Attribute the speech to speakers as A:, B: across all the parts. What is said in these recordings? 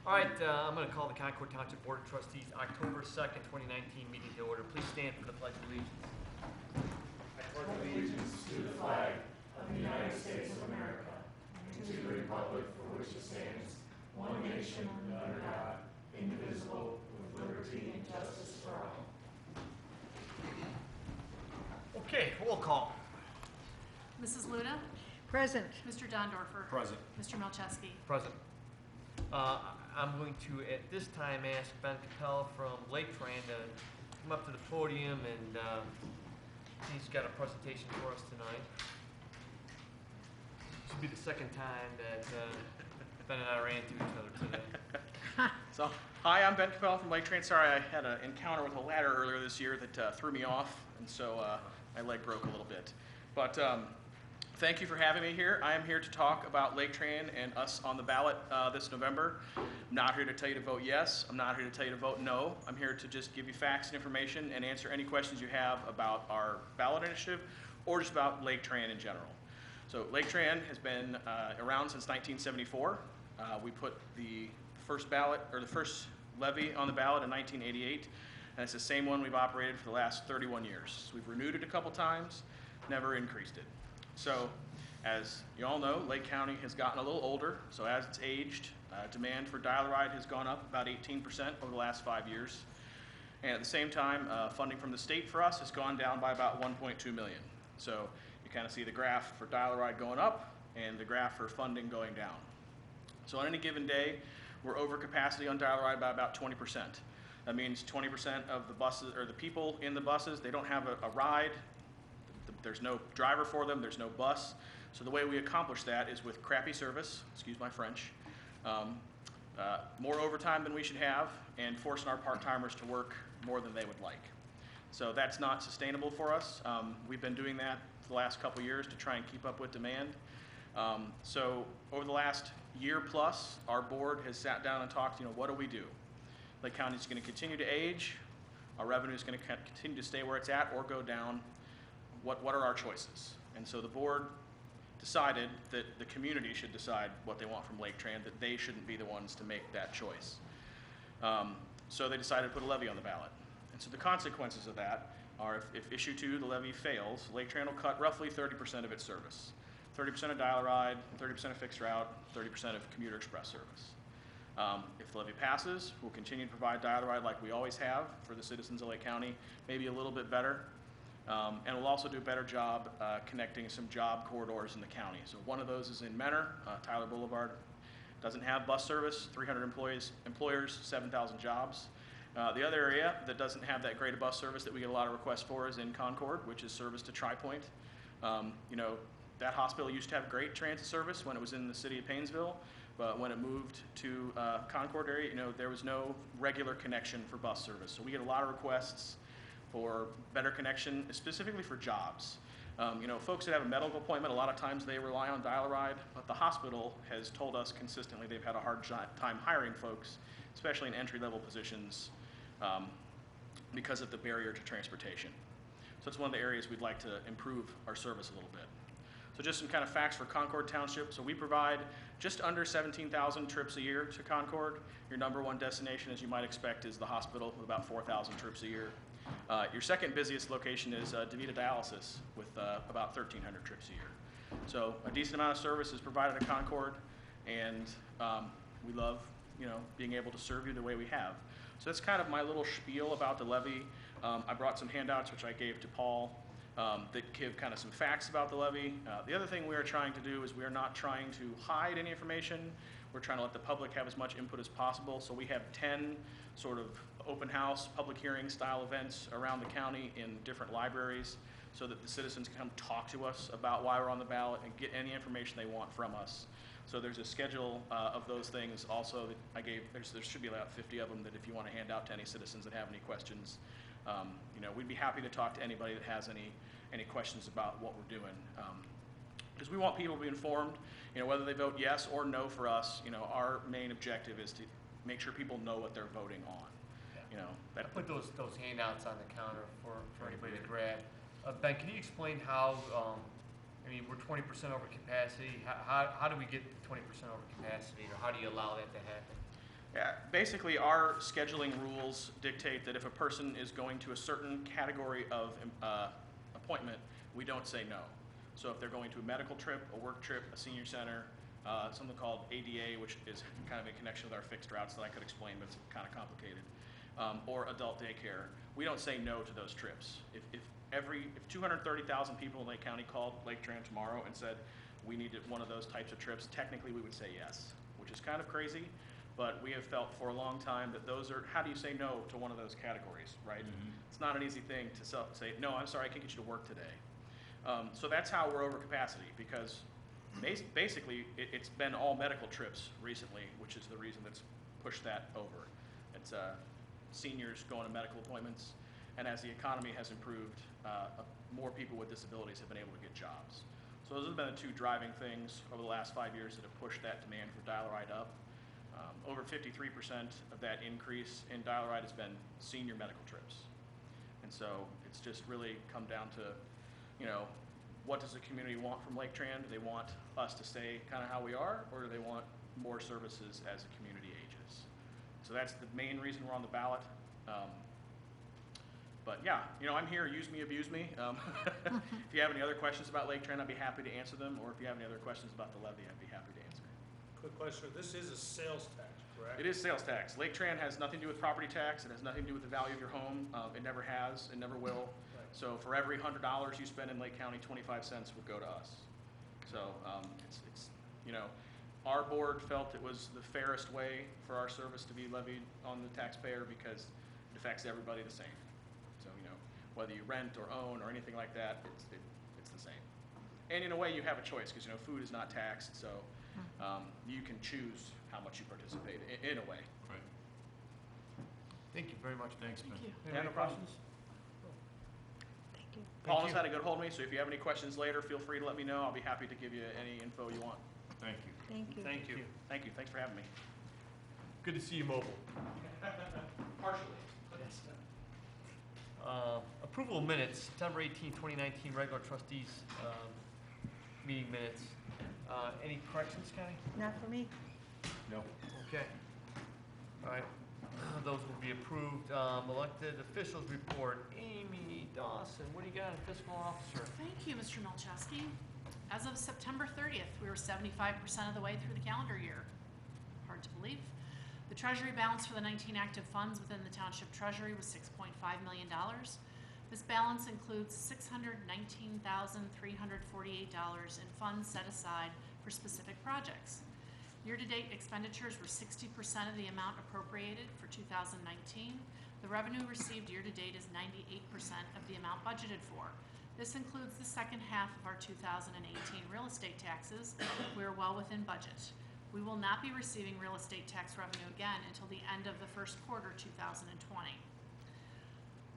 A: All right, I'm going to call the Concord Township Board of Trustees October 2nd, 2019 meeting to order. Please stand for the Pledge of Allegiance.
B: I pledge allegiance to the flag of the United States of America and to the republic for which it stands, one nation under God, indivisible, with liberty and justice for all.
A: Okay, roll call.
C: Mrs. Luna?
D: Present.
C: Mr. Dondorfer?
B: Present.
C: Mr. Malczewski?
A: Present. I'm going to, at this time, ask Ben Capel from Lake Tran to come up to the podium, and he's got a presentation for us tonight. This will be the second time that Ben and I ran into each other today.
E: So, hi, I'm Ben Capel from Lake Tran. Sorry, I had an encounter with a ladder earlier this year that threw me off, and so my leg broke a little bit. But thank you for having me here. I am here to talk about Lake Tran and us on the ballot this November. I'm not here to tell you to vote yes. I'm not here to tell you to vote no. I'm here to just give you facts and information and answer any questions you have about our ballot initiative or just about Lake Tran in general. So Lake Tran has been around since 1974. We put the first ballot, or the first levy on the ballot in 1988, and it's the same one we've operated for the last 31 years. We've renewed it a couple times, never increased it. So, as you all know, Lake County has gotten a little older, so as it's aged, demand for dial-a-ride has gone up about 18% over the last 5 years. And at the same time, funding from the state for us has gone down by about $1.2 million. So you kind of see the graph for dial-a-ride going up and the graph for funding going down. So on any given day, we're over capacity on dial-a-ride by about 20%. That means 20% of the buses, or the people in the buses, they don't have a ride. There's no driver for them, there's no bus. So the way we accomplish that is with crappy service, excuse my French, more overtime than we should have, and forcing our part-timers to work more than they would like. So that's not sustainable for us. We've been doing that for the last couple years to try and keep up with demand. So over the last year plus, our board has sat down and talked, what do we do? Lake County is going to continue to age. Our revenue is going to continue to stay where it's at or go down. What are our choices? And so the board decided that the community should decide what they want from Lake Tran, that they shouldn't be the ones to make that choice. So they decided to put a levy on the ballot. And so the consequences of that are if issue 2, the levy fails, Lake Tran will cut roughly 30% of its service. 30% of dial-a-ride, 30% of fixed route, 30% of commuter express service. If the levy passes, we'll continue to provide dial-a-ride like we always have for the citizens of Lake County, maybe a little bit better. And we'll also do a better job connecting some job corridors in the county. So one of those is in Menor. Tyler Boulevard doesn't have bus service, 300 employers, 7,000 jobs. The other area that doesn't have that great a bus service that we get a lot of requests for is in Concord, which is service to Tri-Point. That hospital used to have great transit service when it was in the city of Paynesville, but when it moved to Concord area, there was no regular connection for bus service. So we get a lot of requests for better connection, specifically for jobs. Folks that have a medical appointment, a lot of times they rely on dial-a-ride, but the hospital has told us consistently they've had a hard time hiring folks, especially in entry-level positions, because of the barrier to transportation. So it's one of the areas we'd like to improve our service a little bit. So just some kind of facts for Concord Township. So we provide just under 17,000 trips a year to Concord. Your number one destination, as you might expect, is the hospital with about 4,000 trips a year. Your second busiest location is DaVita Dialysis with about 1,300 trips a year. So a decent amount of service is provided at Concord, and we love being able to serve you the way we have. So that's kind of my little spiel about the levy. I brought some handouts which I gave to Paul that give kind of some facts about the levy. The other thing we are trying to do is we are not trying to hide any information. We're trying to let the public have as much input as possible. So we have 10 sort of open house, public hearing style events around the county in different libraries so that the citizens can come talk to us about why we're on the ballot and get any information they want from us. So there's a schedule of those things also that I gave. There should be about 50 of them that if you want to hand out to any citizens that have any questions, we'd be happy to talk to anybody that has any questions about what we're doing. Because we want people to be informed, whether they vote yes or no for us. Our main objective is to make sure people know what they're voting on.
A: I put those handouts on the counter for anybody to grab. Ben, can you explain how, we're 20% over capacity. How do we get 20% over capacity, or how do you allow that to happen?
E: Basically, our scheduling rules dictate that if a person is going to a certain category of appointment, we don't say no. So if they're going to a medical trip, a work trip, a senior center, something called ADA, which is kind of in connection with our fixed routes that I could explain, but it's kind of complicated, or adult daycare, we don't say no to those trips. If 230,000 people in Lake County called Lake Tran tomorrow and said we needed one of those types of trips, technically we would say yes, which is kind of crazy, but we have felt for a long time that those are, how do you say no to one of those categories, right? It's not an easy thing to say, no, I'm sorry, I can't get you to work today. So that's how we're over capacity, because basically it's been all medical trips recently, which is the reason that's pushed that over. It's seniors going to medical appointments, and as the economy has improved, more people with disabilities have been able to get jobs. So those have been the two driving things over the last 5 years that have pushed that demand for dial-a-ride up. Over 53% of that increase in dial-a-ride has been senior medical trips. And so it's just really come down to, what does the community want from Lake Tran? Do they want us to stay kind of how we are, or do they want more services as the community ages? So that's the main reason we're on the ballot. But yeah, I'm here, use me, abuse me. If you have any other questions about Lake Tran, I'd be happy to answer them, or if you have any other questions about the levy, I'd be happy to answer.
B: Quick question, this is a sales tax, correct?
E: It is sales tax. Lake Tran has nothing to do with property tax. It has nothing to do with the value of your home. It never has, it never will.
B: Right.
E: So for every $100 you spend in Lake County, 25 cents would go to us. So it's our board felt it was the fairest way for our service to be levied on the taxpayer because it affects everybody the same. So whether you rent or own or anything like that, it's the same. And in a way, you have a choice because food is not taxed, so you can choose how much you participate in a way.
D: Right.
A: Thank you very much.
D: Thanks, Ben.
C: Thank you.
A: Any
E: Yeah,
A: other
E: no problem.
A: questions?
E: Paul knows
A: you.
E: how to get hold of me, so if you have any questions later, feel free to let me know. I'll be happy to give you any info you want.
D: Thank you.
F: Thank you.
A: Thank you.
E: Thank you. Thanks for having me.
A: Good to see you mobile.
E: Partially.
A: Approval of minutes, September 18, 2019, regular trustees meeting minutes. Any corrections, Connie?
F: Not for me.
D: No.
A: Okay. All right. Those will be approved. Elected officials report. Amy Dawson, what do you got, fiscal officer?
C: Thank you, Mr. Milczewski. As of September 30th, we were 75% of the way through the calendar year. Hard to believe. The treasury balance for the 19 active funds within the township treasury was $6.5 million. This balance includes $619,348 in funds set aside for specific projects. Year-to-date expenditures were 60% of the amount appropriated for 2019. The revenue received year-to-date is 98% of the amount budgeted for. This includes the second half of our 2018 real estate taxes. We are well within budget. We will not be receiving real estate tax revenue again until the end of the first quarter 2020.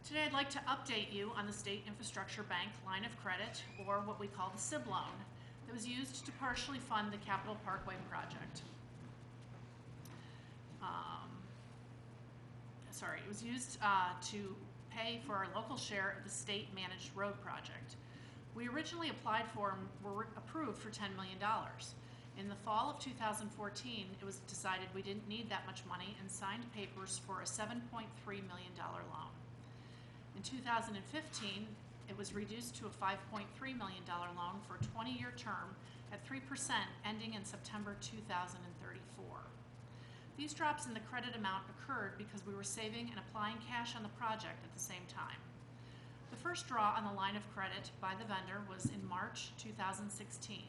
C: Today I'd like to update you on the State Infrastructure Bank line of credit, or what we call the SIB loan, that was used to partially fund the Capitol Parkway project. It was used to pay for our local share of the state-managed road project. We originally applied for and were approved for $10 million. In the fall of 2014, it was decided we didn't need that much money and signed papers for a $7.3 million loan. In 2015, it was reduced to a $5.3 million loan for a 20-year term at 3%, ending in September 2034. These drops in the credit amount occurred because we were saving and applying cash on the project at the same time. The first draw on the line of credit by the vendor was in March 2016.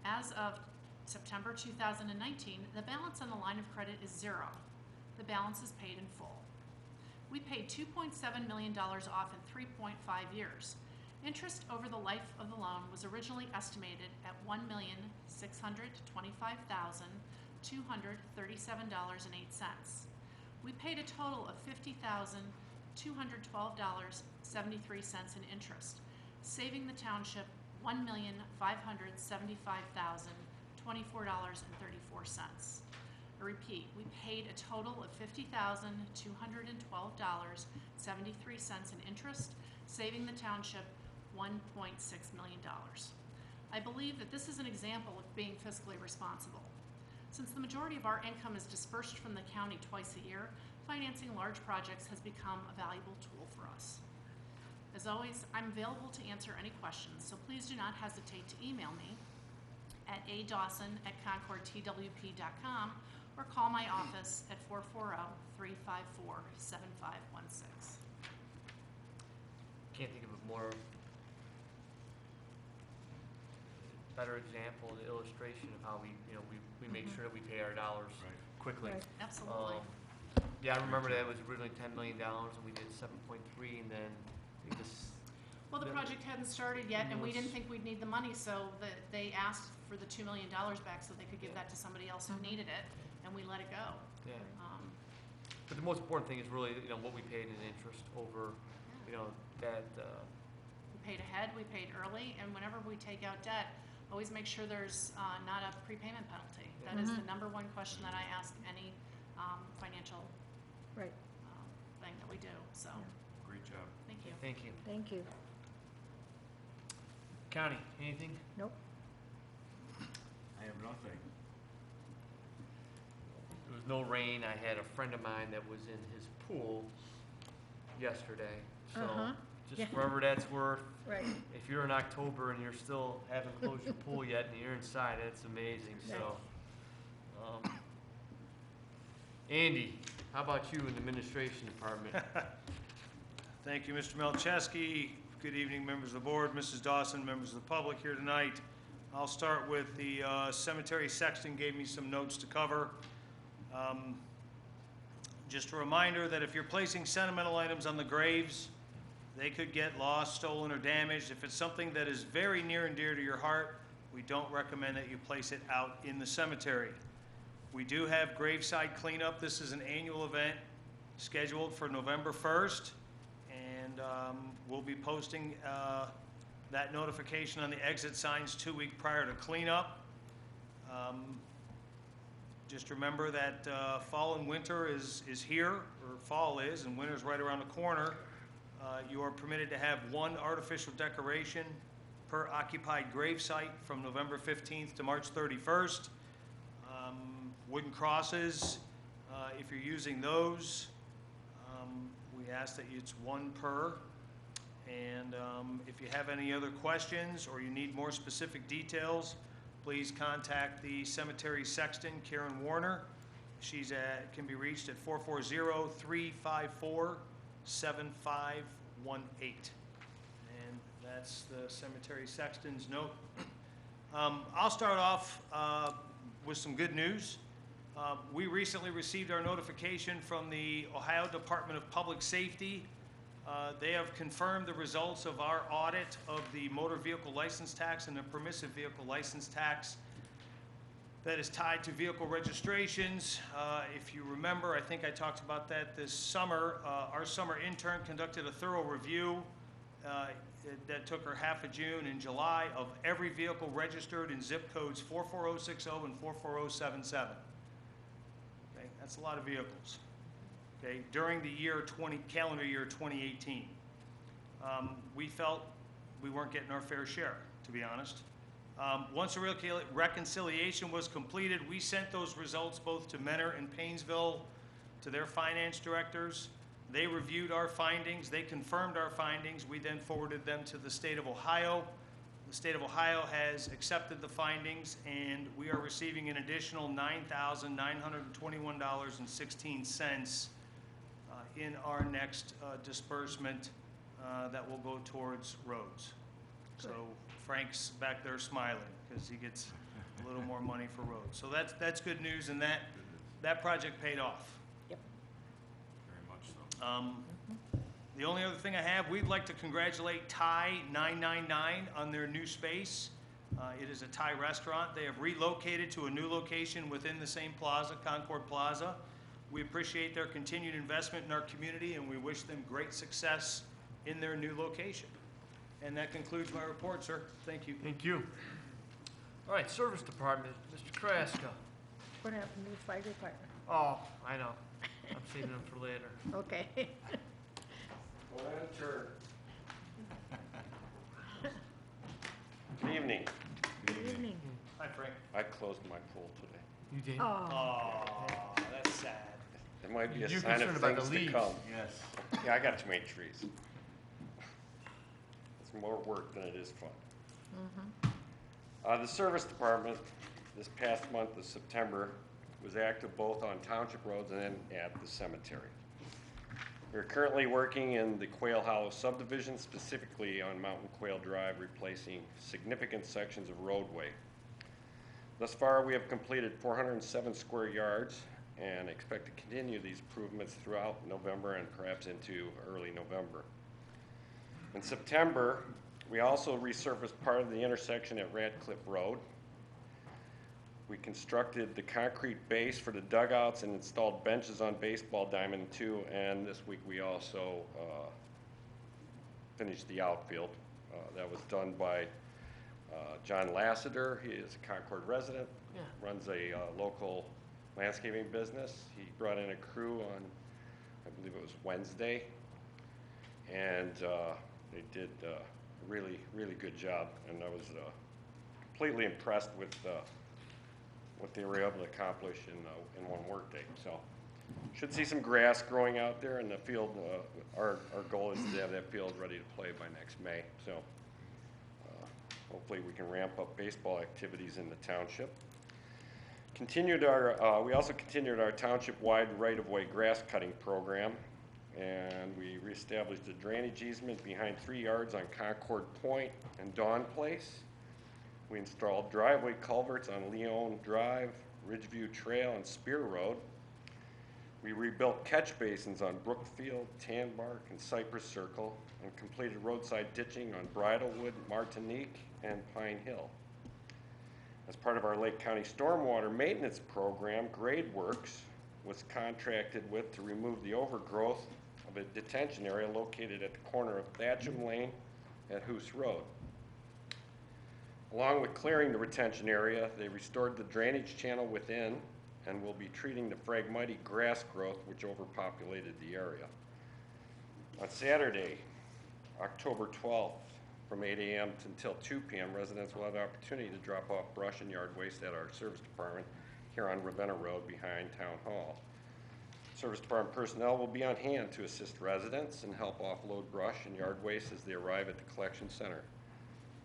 C: As of September 2019, the balance on the line of credit is zero. The balance is paid in full. We paid $2.7 million off in 3.5 years. Interest over the life of the loan was originally estimated at $1,625,237.08. We paid a total of $50,212.73 in interest, saving the township $1,575,024.34. I repeat, we paid a total of $50,212.73 in interest, saving the township $1.6 million. I believe that this is an example of being fiscally responsible. Since the majority of our income is dispersed from the county twice a year, financing large projects has become a valuable tool for us. As always, I'm available to answer any questions, so please do not hesitate to email me at adawson@concordtwp.com or call my office at 440-354-7516.
A: Can't think of a more better example, the illustration of how we make sure that we pay our dollars quickly.
D: Right.
C: Absolutely.
A: Yeah, I remember that it was originally $10 million and we did 7.3, and then we just,
C: Well, the project hadn't started yet, and we didn't think we'd need the money, so they asked for the $2 million back so they could give that to somebody else who needed it, and we let it go.
A: yeah. But the most important thing is really, what we paid in interest over, that,
C: We paid ahead, we paid early, and whenever we take out debt, always make sure there's not a prepayment penalty. That is the number one question that I ask any financial
D: Right,
C: thing that we do, so,
B: Great job.
C: thank you.
A: thank you.
D: thank you.
A: Connie, anything?
D: Nope.
B: I have nothing.
A: There was no rain. I had a friend of mine that was in his pool yesterday. So just
D: Yeah.
A: wherever that's worth,
D: Right,
A: if you're in October and you're still haven't closed your pool yet and you're inside, that's amazing. So, Andy, how about you in the administration department?
F: Thank you, Mr. Melchesky. Good evening, members of the board, Mrs. Dawson, members of the public here tonight. I'll start with the cemetery sexton gave me some notes to cover. Just a reminder that if you're placing sentimental items on the graves, they could get lost, stolen, or damaged. If it's something that is very near and dear to your heart, we don't recommend that you place it out in the cemetery. We do have graveside cleanup. This is an annual event scheduled for November 1st, and we'll be posting that notification on the exit signs 2 weeks prior to cleanup. Just remember that fall and winter is here, or fall is, and winter's right around the corner. You are permitted to have one artificial decoration per occupied gravesite from November 15th to March 31st. Wooden crosses, if you're using those, we ask that it's one per. And if you have any other questions or you need more specific details, please contact the cemetery sexton, Karen Warner. She's can be reached at 440-354-7518. And that's the cemetery sexton's note. I'll start off with some good news. We recently received our notification from the Ohio Department of Public Safety. They have confirmed the results of our audit of the motor vehicle license tax and the permissive vehicle license tax that is tied to vehicle registrations. If you remember, I think I talked about that this summer. Our summer intern conducted a thorough review that took her half of June and July of every vehicle registered in zip codes 44060 and 44077. Okay, that's a lot of vehicles. Okay, during the calendar year 2018. We felt we weren't getting our fair share, to be honest. Once a reconciliation was completed, we sent those results both to Mentor and Painesville, to their finance directors. They reviewed our findings, they confirmed our findings. We then forwarded them to the state of Ohio. The state of Ohio has accepted the findings, and we are receiving an additional $9,921.16 in our next disbursement that will go towards roads. So Frank's back there smiling because he gets a little more money for roads. So that's good news, and that project paid off.
D: Yep.
B: Very much so.
F: The only other thing I have, we'd like to congratulate Thai 999 on their new space. It is a Thai restaurant. They have relocated to a new location within the same plaza, Concord Plaza. We appreciate their continued investment in our community, and we wish them great success in their new location. And that concludes my report, sir. Thank you.
A: Thank you. All right, service department, Mr. Kraska.
D: What happened to the fire department?
A: Oh, I know. I'm saving them for later.
D: Okay.
G: Go ahead, turn. Good evening.
D: Good evening.
F: Hi, Frank.
G: I closed my pool today.
A: You did?
D: Oh,
F: Oh, that's sad.
G: It might be a
A: You're
G: sign of
A: concerned about the
G: things to
A: leaves.
G: come.
A: Yes.
G: Yeah, I got too many trees. It's more work than it is fun. The service department this past month of September was active both on township roads and at the cemetery. We're currently working in the Quail Hollow subdivision, specifically on Mountain Quail Drive, replacing significant sections of roadway. Thus far, we have completed 407 square yards and expect to continue these improvements throughout November and perhaps into early November. In September, we also resurfaced part of the intersection at Radcliffe Road. We constructed the concrete base for the dugouts and installed benches on Baseball Diamond 2, and this week we also finished the outfield. That was done by John Lassiter. He is a Concord resident, runs a local landscaping business. He brought in a crew on, I believe it was Wednesday, and they did a really, really good job, and I was completely impressed with what they were able to accomplish in one workday. So, should see some grass growing out there in the field. Our goal is to have that field ready to play by next May. So, hopefully we can ramp up baseball activities in the township. We also continued our township-wide right-of-way grass cutting program, and we reestablished a drainage easement behind 3 yards on Concord Point and Dawn Place. We installed driveway culverts on Leon Drive, Ridgeview Trail, and Spear Road. We rebuilt catch basins on Brookfield, Tanbark, and Cypress Circle, and completed roadside ditching on Bridlewood, Martinique, and Pine Hill. As part of our Lake County Stormwater Maintenance Program, Grade Works was contracted with to remove the overgrowth of a detention area located at the corner of Thatcham Lane and Hoos Road. Along with clearing the retention area, they restored the drainage channel within and will be treating the Phragmite grass growth which overpopulated the area. On Saturday, October 12th, from 8 a.m. until 2 p.m., residents will have the opportunity to drop off brush and yard waste at our service department here on Ravenna Road behind Town Hall. Service department personnel will be on hand to assist residents and help offload brush and yard waste as they arrive at the collection center.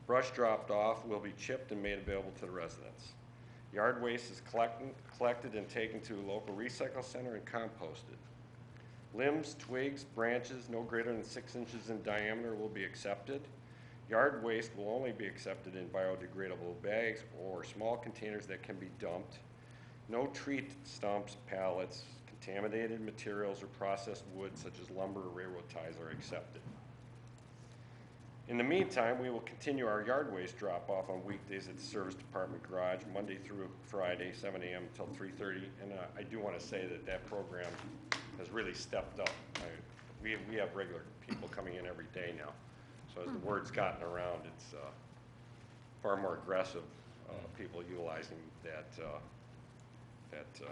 G: Brush dropped off will be chipped and made available to the residents. Yard waste is collected and taken to a local recycle center and composted. Limbs, twigs, branches no greater than 6 inches in diameter will be accepted. Yard waste will only be accepted in biodegradable bags or small containers that can be dumped. No tree stumps, pallets, contaminated materials, or processed wood such as lumber or railroad ties are accepted. In the meantime, we will continue our yard waste drop-off on weekdays at the service department garage, Monday through Friday, 7 a.m. until 3:30. And I do want to say that that program has really stepped up. We have regular people coming in every day now. So as the word's gotten around, it's far more aggressive people utilizing that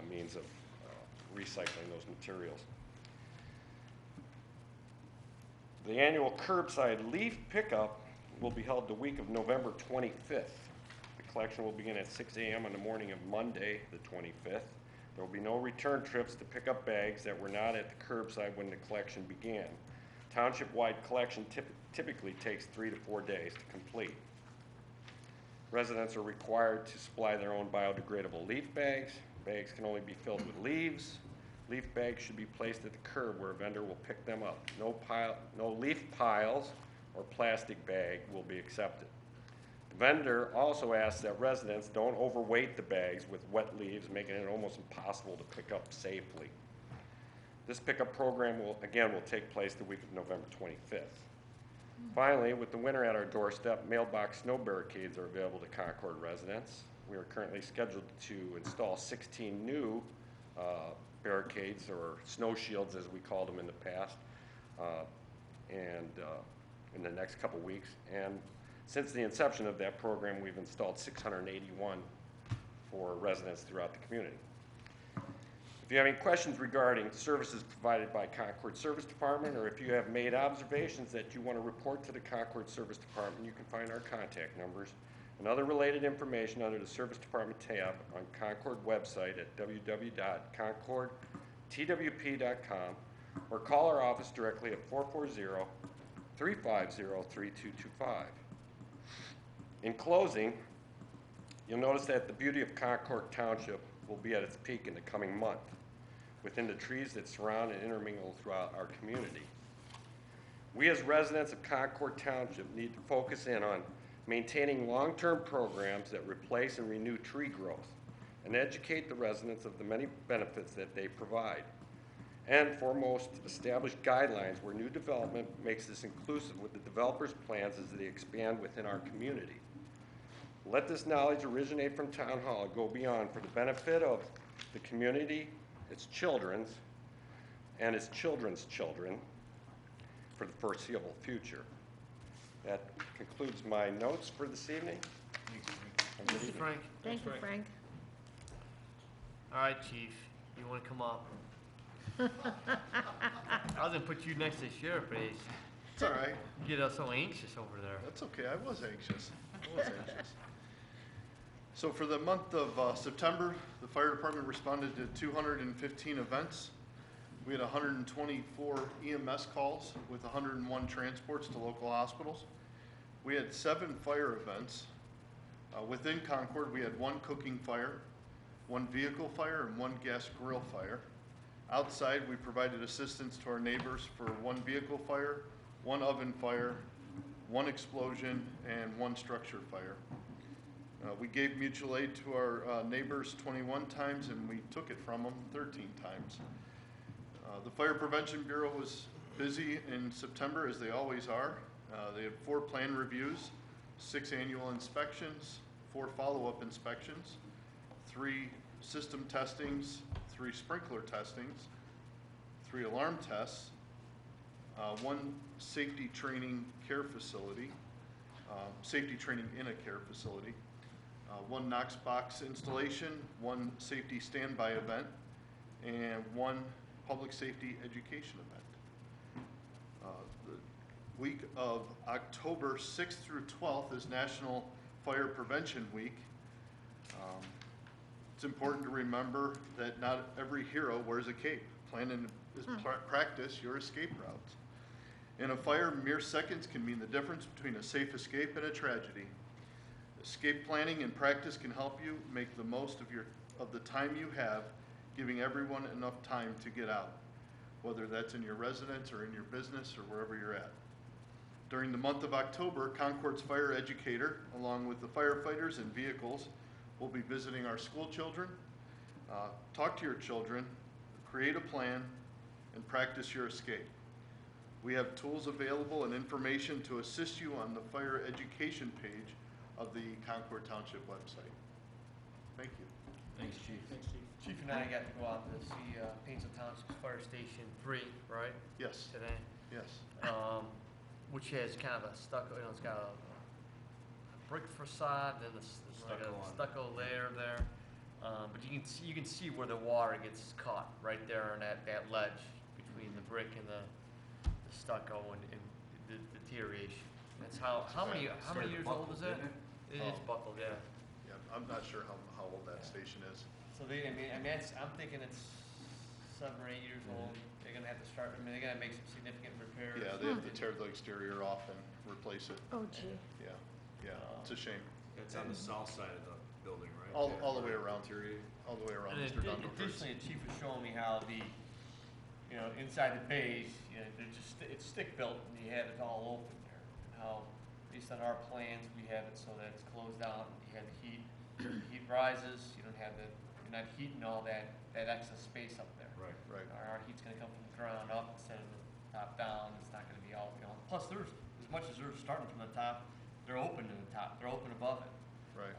G: means of recycling those materials. The annual curbside leaf pickup will be held the week of November 25th. The collection will begin at 6 a.m. on the morning of Monday, the 25th. There will be no return trips to pick up bags that were not at the curbside when the collection began. Township-wide collection typically takes 3 to 4 days to complete. Residents are required to supply their own biodegradable leaf bags. Bags can only be filled with leaves. Leaf bags should be placed at the curb where a vendor will pick them up. No leaf piles or plastic bag will be accepted. The vendor also asks that residents don't overweight the bags with wet leaves, making it almost impossible to pick up safely. This pickup program will take place the week of November 25th. Finally, with the winter at our doorstep, mailbox snow barricades are available to Concord residents. We are currently scheduled to install 16 new barricades, or snow shields as we called them in the past, in the next couple weeks. And since the inception of that program, we've installed 681 for residents throughout the community. If you have any questions regarding services provided by Concord Service Department, or if you have made observations that you want to report to the Concord Service Department, you can find our contact numbers and other related information under the Service Department tab on Concord website at www.concordtwp.com or call our office directly at 440-350-3225. In closing, you'll notice that the beauty of Concord Township will be at its peak in the coming month within the trees that surround and intermingle throughout our community. We as residents of Concord Township need to focus in on maintaining long-term programs that replace and renew tree growth and educate the residents of the many benefits that they provide. And foremost, establish guidelines where new development makes this inclusive with the developers' plans as they expand within our community. Let this knowledge originate from Town Hall and go beyond for the benefit of the community, its children's, and its children's children for the foreseeable future. That concludes my notes for this evening.
A: Thank you, Frank.
D: Thank you, Frank.
A: All right, Chief, you want to come up? I was gonna put you next to Sheriff, but
H: It's all right.
A: you get us so anxious over there.
H: That's okay. I was anxious. So for the month of September, the fire department responded to 215 events. We had 124 EMS calls with 101 transports to local hospitals. We had 7 fire events. Within Concord, we had 1 cooking fire, 1 vehicle fire, and 1 gas grill fire. Outside, we provided assistance to our neighbors for 1 vehicle fire, 1 oven fire, 1 explosion, and 1 structure fire. We gave mutual aid to our neighbors 21 times, and we took it from them 13 times. The Fire Prevention Bureau was busy in September, as they always are. They had 4 plan reviews, 6 annual inspections, 4 follow-up inspections, 3 system testings, 3 sprinkler testings, 3 alarm tests, 1 safety training care facility, safety training in a care facility, 1 Knox box installation, 1 safety standby event, and 1 public safety education event. The week of October 6th through 12th is National Fire Prevention Week. It's important to remember that not every hero wears a cape. Plan and practice your escape routes. In a fire, mere seconds can mean the difference between a safe escape and a tragedy. Escape planning and practice can help you make the most of the time you have, giving everyone enough time to get out, whether that's in your residence or in your business or wherever you're at. During the month of October, Concord's fire educator, along with the firefighters and vehicles, will be visiting our school children. Talk to your children, create a plan, and practice your escape. We have tools available and information to assist you on the fire education page of the Concord Township website. Thank you.
A: Thanks, Chief. Chief and I got to go out to see Painesville Township Fire Station 3, right,
H: Yes,
A: today?
H: yes.
A: Which has kind of a stucco, it's got a brick facade, then there's like a stucco layer there. But you can see where the water gets caught right there on that ledge between the brick and the stucco and the deterioration. That's how many years old is that? It is buckled, yeah.
H: Yeah, I'm not sure how old that station is.
A: So I'm thinking it's 7 or 8 years old. They're gonna have to start. They're gonna make some significant repairs.
H: Yeah, they have to tear the exterior off and replace it.
D: Oh, gee.
H: Yeah, it's a shame.
B: It's on the south side of the building, right?
H: All the way around.
B: Interior.
H: All the way around,
A: And
H: Mr. Dunder's.
A: additionally, the chief was showing me how inside the bays, they're just it's stick built, and you have it all open there. And how, based on our plans, we have it so that it's closed out. You have the heat. The heat rises. You're not heating all that excess space up there.
B: Right.
H: Right.
A: Our heat's going to come from the ground up instead of the top down. It's not going to be all. Plus, there's as much as they're starting from the top, they're open to the top. They're open above it.
H: Right.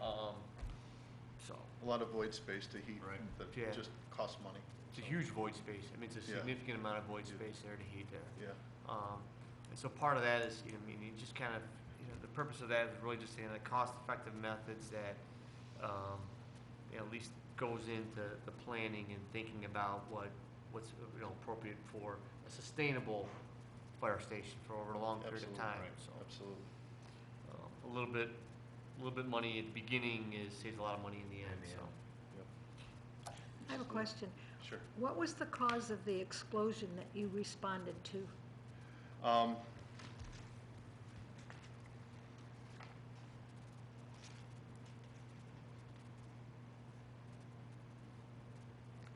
A: So
H: A lot of void space to heat
B: Right.
H: that
A: Yeah.
H: just costs money.
A: it's a huge void space. It's a
H: Yeah.
A: significant amount of void space there to heat there.
H: Yeah.
A: And so part of that is, you just kind of, the purpose of that is really just the cost-effective methods that, at least goes into the planning and thinking about what's appropriate for a sustainable fire station for over a long period of
H: Absolutely.
A: time.
H: Right.
A: So
H: Absolutely.
A: a little bit a little bit money at the beginning saves a lot of money in the end, so.
D: I have a question.
H: Sure.
D: What was the cause of the explosion that you responded to?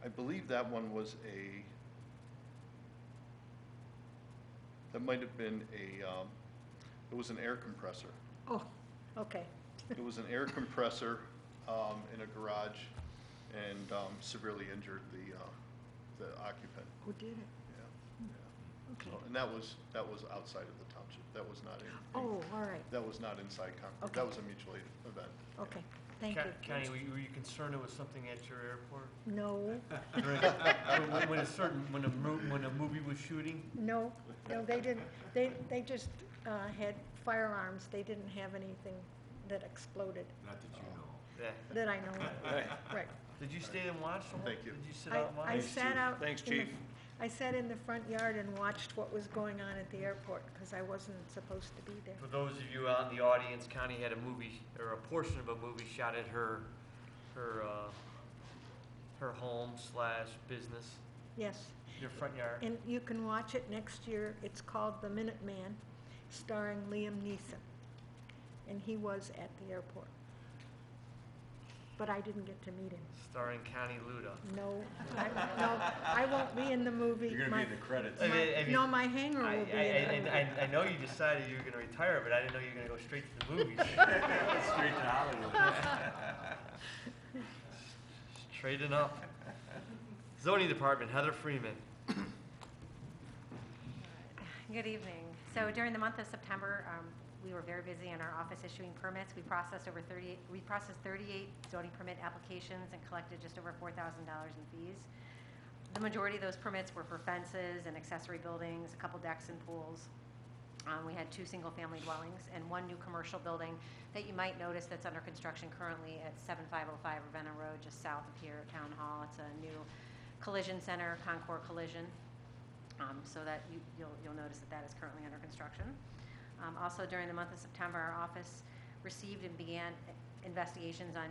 H: I believe that one was that might have been it was an air compressor.
D: Oh, okay.
H: It was an air compressor in a garage and severely injured the occupant.
D: Who did it?
H: Yeah.
D: Okay.
H: So, and that was outside of the township. That was not in.
D: Oh, all right.
H: That was not inside Concord.
D: Okay.
H: That was a mutual aid event.
D: Okay, thank you.
A: Connie, were you concerned it was something at your airport?
D: No,
A: When a movie was shooting?
D: no, they didn't. They just had firearms. They didn't have anything that exploded
B: Not that you know.
A: Yeah.
D: that I know of. Right.
A: Did you stay and watch the whole?
H: Thank you.
A: Did you sit out and watch?
D: I sat out.
F: Thanks,
D: in the-
F: Chief.
D: I sat in the front yard and watched what was going on at the airport because I wasn't supposed to be there.
A: For those of you out in the audience, Connie had a movie, or a portion of a movie shot at her home / business,
D: Yes,
A: your front yard.
D: and you can watch it next year. It's called The Minuteman, starring Liam Neeson. And he was at the airport. But I didn't get to meet him.
A: Starring Connie Luda.
D: No, I won't be in the movie.
B: You're gonna be in the credits.
D: No, my hanger will be in the movie.
A: I know you decided you were going to retire, but I didn't know you were going to go straight to the movies.
B: Straight to Hollywood.
A: Straighten up. Zoning Department, Heather Freeman.
I: Good evening. So during the month of September, we were very busy in our office issuing permits. We processed 38 zoning permit applications and collected just over $4,000 in fees. The majority of those permits were for fences and accessory buildings, a couple decks and pools. We had 2 single-family dwellings and 1 new commercial building that you might notice that's under construction currently at 7505 Ravenna Road, just south of here at Town Hall. It's a new collision center, Concord Collision, so that you'll notice that that is currently under construction. Also, during the month of September, our office received and began investigations on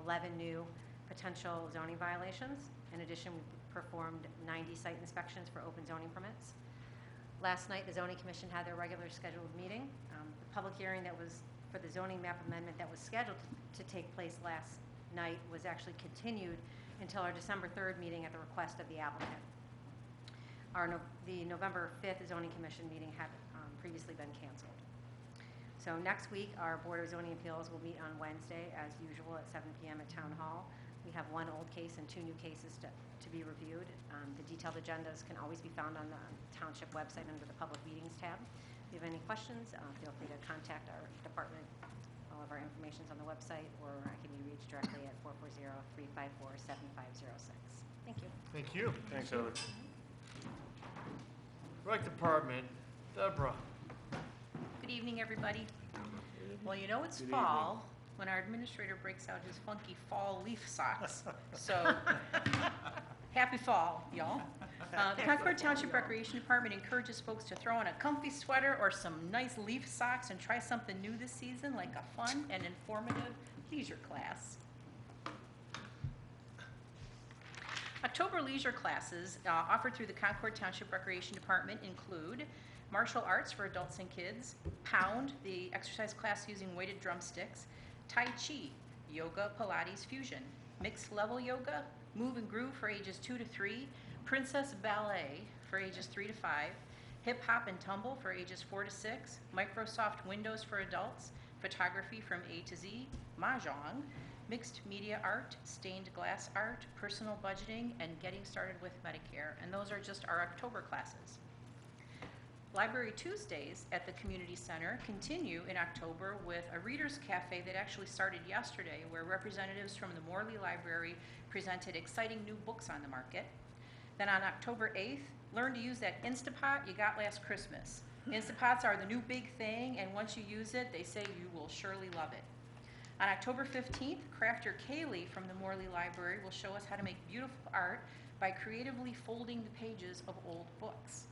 I: 11 new potential zoning violations. In addition, we performed 90 site inspections for open zoning permits. Last night, the Zoning Commission had their regular scheduled meeting. The public hearing that was for the zoning map amendment that was scheduled to take place last night was actually continued until our December 3rd meeting at the request of the applicant. The November 5th Zoning Commission meeting had previously been canceled. So next week, our Board of Zoning Appeals will meet on Wednesday, as usual, at 7 p.m. at Town Hall. We have 1 old case and 2 new cases to be reviewed. The detailed agendas can always be found on the Township website under the Public Meetings tab. If you have any questions, feel free to contact our department. All of our information is on the website, or I can be reached directly at 440-354-7506. Thank you.
A: Thank you.
F: Thanks, Heather.
A: Rec Department, Deborah.
J: Good evening, everybody. Well, you know it's fall when our administrator breaks out his funky fall leaf socks. So, happy fall, y'all. The Concord Township Recreation Department encourages folks to throw on a comfy sweater or some nice leaf socks and try something new this season, like a fun and informative leisure class. October leisure classes offered through the Concord Township Recreation Department include martial arts for adults and kids, pound, the exercise class using weighted drumsticks, tai chi, yoga, Pilates fusion, mixed level yoga, move and groove for ages 2 to 3, princess ballet for ages 3 to 5, hip hop and tumble for ages 4 to 6, Microsoft Windows for adults, photography from A to Z, mahjong, mixed media art, stained glass art, personal budgeting, and getting started with Medicare. And those are just our October classes. Library Tuesdays at the Community Center continue in October with a Reader's Cafe that actually started yesterday, where representatives from the Morley Library presented exciting new books on the market. Then on October 8th, learn to use that Instapot you got last Christmas. Instapots are the new big thing, and once you use it, they say you will surely love it. On October 15th, crafter Kaylee from the Morley Library will show us how to make beautiful art by creatively folding the pages of old books.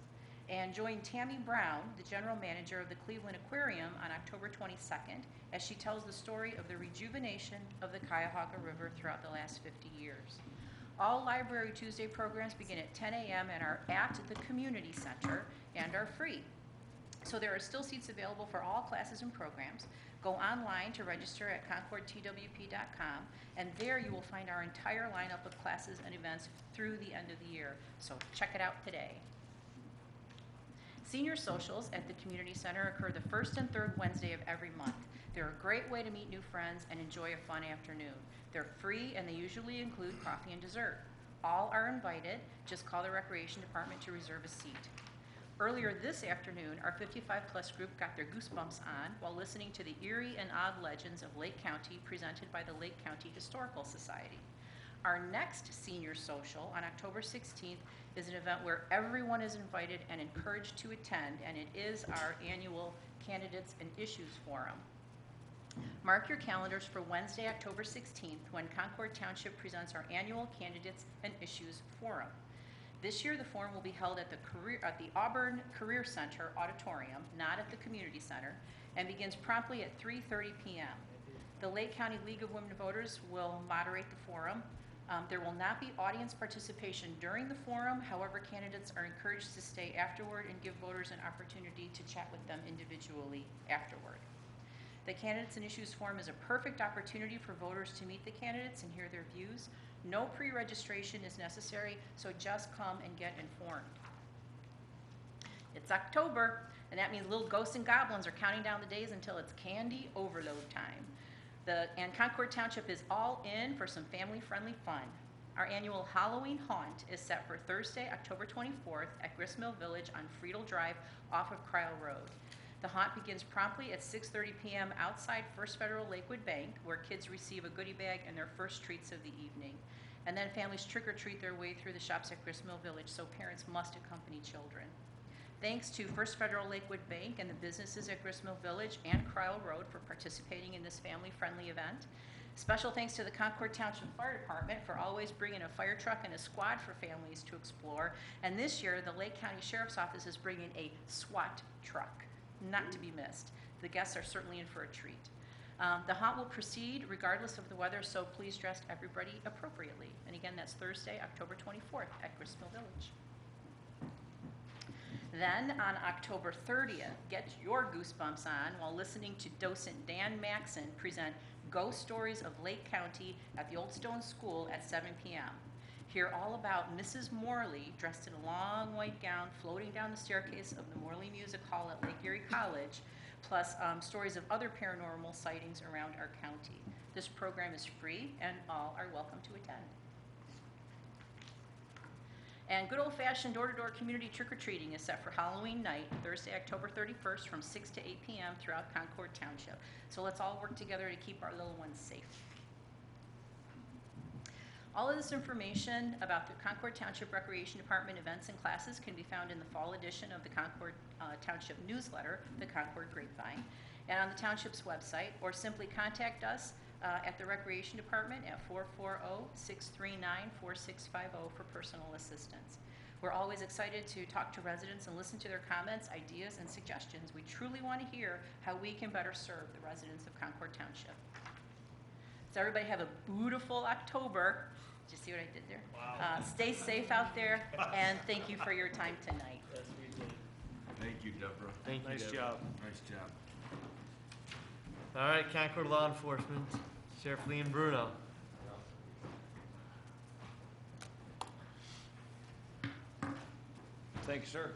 J: and join Tammy Brown, the general manager of the Cleveland Aquarium, on October 22nd as she tells the story of the rejuvenation of the Cuyahoga River throughout the last 50 years. All Library Tuesday programs begin at 10 a.m. and are at the community center and are free. So there are still seats available for all classes and programs. Go online to register at concordtwp.com, and there you will find our entire lineup of classes and events through the end of the year. So check it out today. Senior socials at the community center occur the first and third Wednesday of every month. They're a great way to meet new friends and enjoy a fun afternoon. They're free and they usually include coffee and dessert. All are invited. Just call the recreation department to reserve a seat. Earlier this afternoon, our 55-plus group got their goosebumps on while listening to the eerie and odd legends of Lake County presented by the Lake County Historical Society. Our next senior social on October 16th is an event where everyone is invited and encouraged to attend, and it is our annual Candidates and Issues Forum. Mark your calendars for Wednesday, October 16th, when Concord Township presents our annual Candidates and Issues Forum. This year, the forum will be held at the Auburn Career Center auditorium, not at the community center, and begins promptly at 3:30 p.m. The Lake County League of Women Voters will moderate the forum. There will not be audience participation during the forum. However, candidates are encouraged to stay afterward and give voters an opportunity to chat with them individually afterward. The Candidates and Issues Forum is a perfect opportunity for voters to meet the candidates and hear their views. No pre-registration is necessary, so just come and get informed. It's October, and that means little ghosts and goblins are counting down the days until it's candy overload time. And Concord Township is all in for some family-friendly fun. Our annual Halloween haunt is set for Thursday, October 24th at Gristmill Village on Friedel Drive off of Cryle Road. The haunt begins promptly at 6:30 p.m. outside First Federal Lakewood Bank, where kids receive a goodie bag and their first treats of the evening. And then families trick-or-treat their way through the shops at Gristmill Village, so parents must accompany children. Thanks to First Federal Lakewood Bank and the businesses at Gristmill Village and Cryle Road for participating in this family-friendly event. Special thanks to the Concord Township Fire Department for always bringing a fire truck and a squad for families to explore. And this year, the Lake County Sheriff's Office is bringing a SWAT truck, not to be missed. The guests are certainly in for a treat. The haunt will proceed regardless of the weather, so please dress everybody appropriately. And again, that's Thursday, October 24th at Gristmill Village. Then on October 30th, get your goosebumps on while listening to docent Dan Maxon present Ghost Stories of Lake County at the Old Stone School at 7 p.m. Hear all about Mrs. Morley dressed in a long white gown floating down the staircase of the Morley Music Hall at Lake Erie College, plus stories of other paranormal sightings around our county. This program is free and all are welcome to attend. And good old-fashioned door-to-door community trick-or-treating is set for Halloween night, Thursday, October 31st from 6 to 8 p.m. throughout Concord Township. So let's all work together to keep our little ones safe. All of this information about the Concord Township Recreation Department events and classes can be found in the fall edition of the Concord Township newsletter, the Concord Grapevine, and on the Township's website, or simply contact us at the Recreation Department at 440-639-4650 for personal assistance. We're always excited to talk to residents and listen to their comments, ideas, and suggestions. We truly want to hear how we can better serve the residents of Concord Township. So everybody have a beautiful October. Did you see what I did there?
F: Wow.
J: Stay safe out there, and thank you for your time tonight.
A: Yes, we did.
B: Thank you, Deborah.
A: Thank you.
F: Nice
A: Deborah.
F: job.
B: Nice job.
A: All right, Concord Law Enforcement, Sheriff Liam Bruno.
B: Thank you, sir.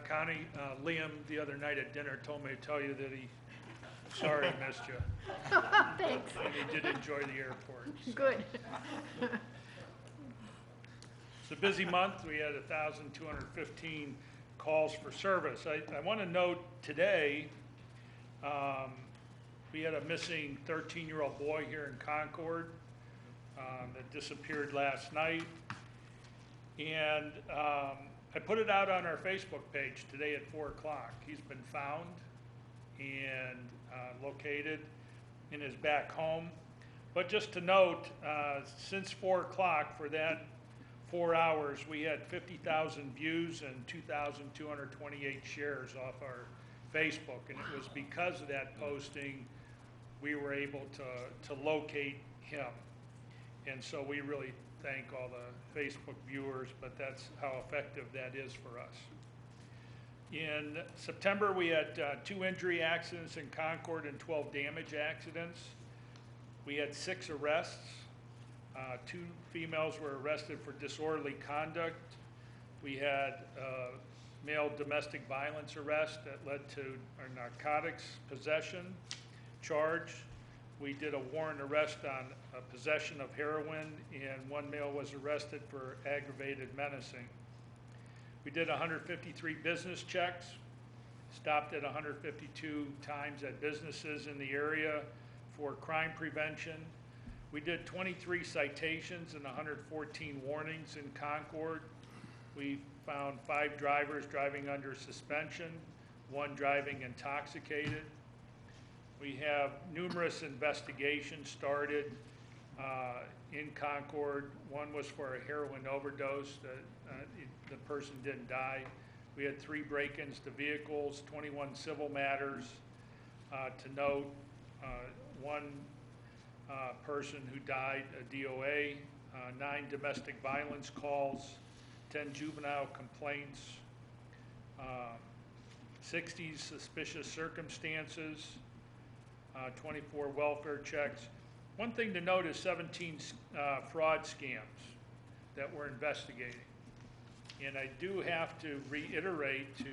K: Connie, Liam, the other night at dinner, told me to tell you that sorry he missed you.
D: Thanks.
K: And he did enjoy the airport. So.
D: Good.
K: It's a busy month. We had 1,215 calls for service. I want to note today, we had a missing 13-year-old boy here in Concord that disappeared last night. And I put it out on our Facebook page today at 4 o'clock. He's been found and located in his back home. But just to note, since 4 o'clock for that 4 hours, we had 50,000 views and 2,228 shares off our Facebook. And it was because of that posting, we were able to locate him. And so we really thank all the Facebook viewers, but that's how effective that is for us. In September, we had 2 injury accidents in Concord and 12 damage accidents. We had 6 arrests. 2 females were arrested for disorderly conduct. We had a male domestic violence arrest that led to a narcotics possession charge. We did a warrant arrest on possession of heroin, and 1 male was arrested for aggravated menacing. We did 153 business checks, stopped at 152 times at businesses in the area for crime prevention. We did 23 citations and 114 warnings in Concord. We found 5 drivers driving under suspension, 1 driving intoxicated. We have numerous investigations started in Concord. 1 was for a heroin overdose. The person didn't die. We had 3 break-ins to vehicles, 21 civil matters to note, 1 person who died, a DOA, 9 domestic violence calls, 10 juvenile complaints, 60 suspicious circumstances, 24 welfare checks. One thing to note is 17 fraud scams that we're investigating. And I do have to reiterate to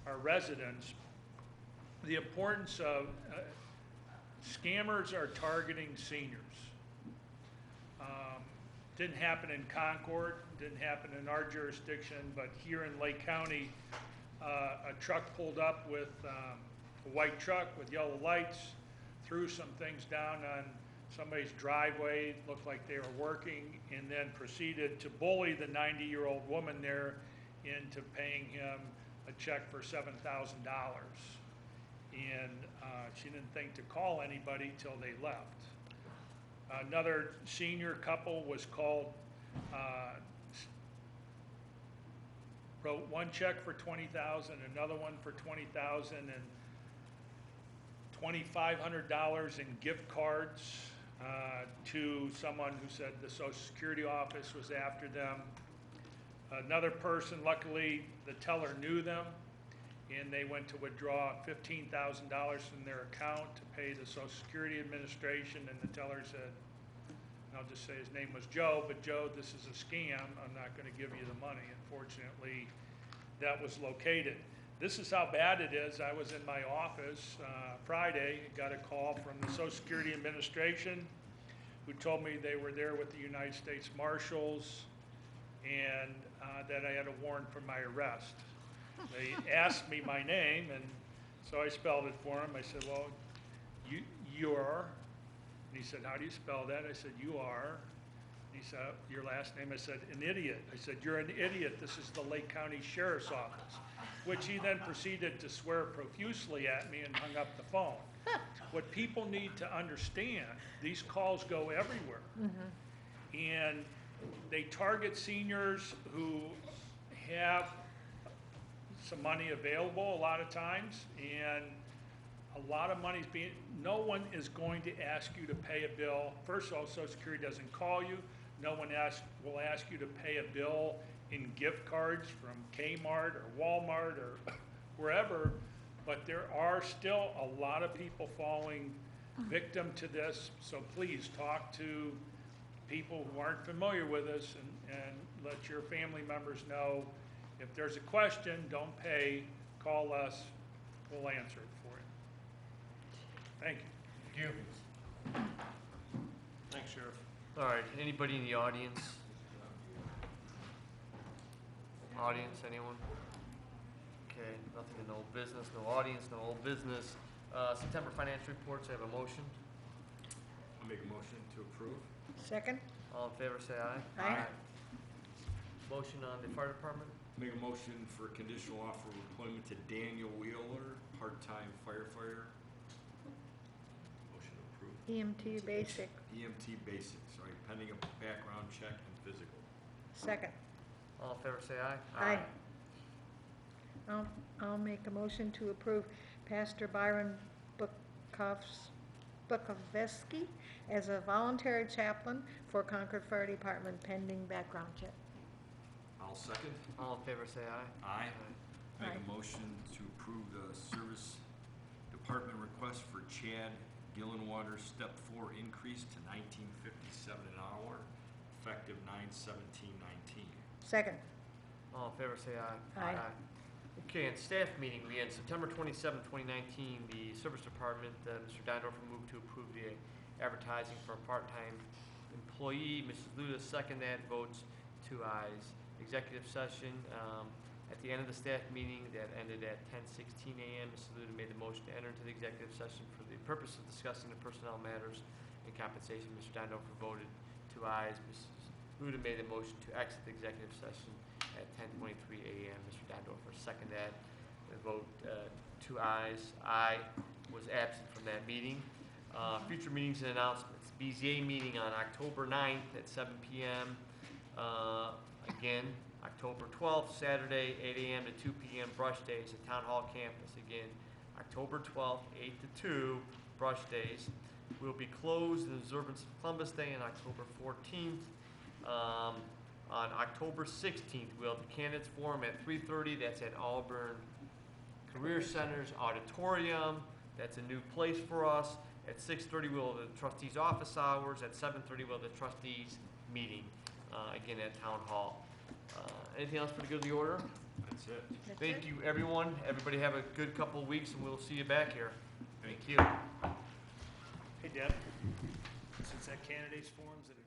K: our residents the importance of scammers are targeting seniors. Didn't happen in Concord, didn't happen in our jurisdiction, but here in Lake County, a truck pulled up with a white truck with yellow lights, threw some things down on somebody's driveway, looked like they were working, and then proceeded to bully the 90-year-old woman there into paying him a check for $7,000. And she didn't think to call anybody till they left. Another senior couple was called, wrote 1 check for $20,000, another one for $20,000, and $2,500 in gift cards to someone who said the Social Security office was after them. Another person, luckily, the teller knew them, and they went to withdraw $15,000 from their account to pay the Social Security Administration, and the teller said, and I'll just say his name was Joe, but Joe, this is a scam, I'm not going to give you the money. Unfortunately, that was located. This is how bad it is. I was in my office Friday, got a call from the Social Security Administration who told me they were there with the United States Marshals and that I had a warrant for my arrest. They asked me my name, and so I spelled it for him. I said, well, you're, and he said, how do you spell that? I said, you are. He said, your last name? I said, an idiot. I said, you're an idiot. This is the Lake County Sheriff's Office, which he then proceeded to swear profusely at me and hung up the phone. What people need to understand, these calls go everywhere. Mm-hmm. And they target seniors who have some money available a lot of times, and a lot of money's being, no one is going to ask you to pay a bill. First of all, Social Security doesn't call you. No one will ask you to pay a bill in gift cards from Kmart or Walmart or wherever, but there are still a lot of people falling victim to this, so please talk to people who aren't familiar with us and let your family members know. If there's a question, don't pay, call us, we'll answer it for you. Thank you.
A: Thank you.
F: Thanks, Sheriff.
A: All right, anybody in the audience? Audience, anyone? Okay, nothing in old business, no audience, no old business. September financial reports, I have a motion.
B: I'll make a motion to approve.
D: Second?
A: All in favor, say aye.
D: Aye.
A: Motion on the fire department?
B: Make a motion for conditional offer of employment to Daniel Wheeler, part-time firefighter. Motion approved.
D: EMT basic,
B: EMT basics, right, pending a background check and physical.
D: second.
A: All in favor, say aye.
D: Aye. I'll make a motion to approve Pastor Byron Bukovsky as a voluntary chaplain for Concord Fire Department pending background check.
B: I'll second.
A: All in favor, say aye.
B: Aye. Make
D: Aye.
B: a motion to approve the service department request for Chad Gillenwater, step 4 increase to $19.57 an hour, effective 9/17/19.
D: Second.
A: All in favor, say aye.
D: Aye.
A: Okay, and staff meeting, we had September 27, 2019, the service department, Mr. Dondorfer moved to approve the advertising for a part-time employee. Mrs. Luda second that, votes 2 ayes. Executive session, at the end of the staff meeting that ended at 10:16 a.m., Mrs. Luda made the motion to enter into the executive session for the purpose of discussing the personnel matters and compensation. Mr. Dondorfer voted 2 ayes. Mrs. Luda made the motion to exit the executive session at 10:23 a.m. Mr. Dondorfer seconded that. The vote 2 ayes. I was absent from that meeting. Future meetings and announcements. BZA meeting on October 9th at 7 p.m. Again, October 12th, Saturday, 8 a.m. to 2 p.m. Brush Days at Town Hall campus. Again, October 12th, 8 to 2, Brush Days. We'll be closed in observance of Columbus Day on October 14th. On October 16th, we'll have the candidates forum at 3:30. That's at Auburn Career Center's auditorium. That's a new place for us. At 6:30, we'll have the trustees' office hours. At 7:30, we'll have the trustees' meeting, again at Town Hall. Anything else for the good of the order?
B: That's it.
A: Thank you, everyone. Everybody have a good couple of weeks, and we'll see you back here. Thank you.
F: Hey, Deb, since that candidates forum's at